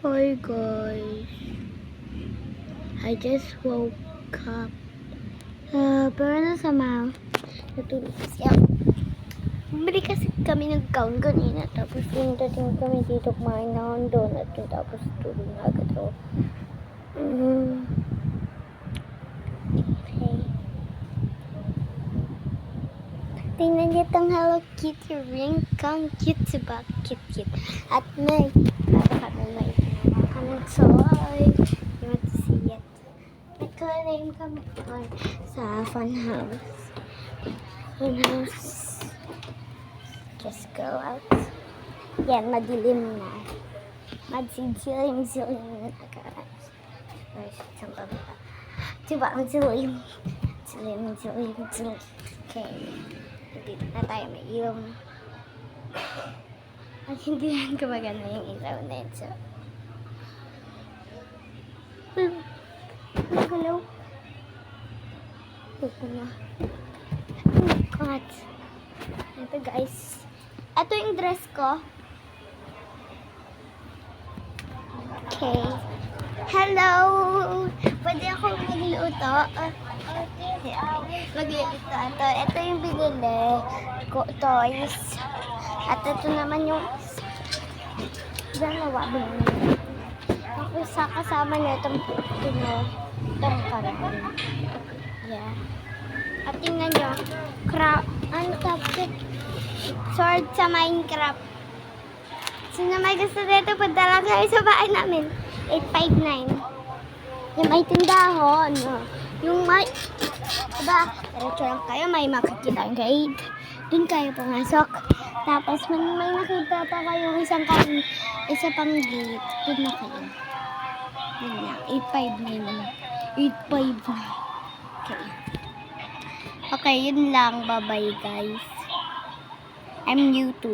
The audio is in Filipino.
Hi guys, I just woke up. Pero nasama, natulog kasi ako. Bumili kasi kami ng gown kanina, tapos yung dating kami dito kumain na ng donut yun, tapos tulog na agad ako. Okay. Tingnan niyo itong Hello Kitty ring, kang cute diba? Cute. At may kaming toy. You want to see it? May claim kami sa fun house. Just go out. Yan, madilim na. Magsidilim na guys. Isang baba. Diba, magsidilim. Silim. Okay. Dito na tayo may ilaw. At hindi yan gumagana yung ilaw na yun. So, hello. Ito na. Oh my God. Ito guys. Ito yung dress ko. Okay. Hello. Pwede ako magluto. Magluluto. Ito yung binili ko. Toys. At ito naman yung dalawa binili. Tapos sa kasama niya itong karon. Yeah. At tingnan nyo. Sword sa Minecraft. Sino may gusto dito, punta lang kayo sa bahay namin. 859. Yung may tindahon. Yung may, diba, diretso lang kayo, may makikita ang gate. Doon kayo pumasok. Tapos may nakita pa kayo isa pang gate. Doon na kayo. Yun lang, 859. Okay, yun lang. Bye-bye guys. I'm new too.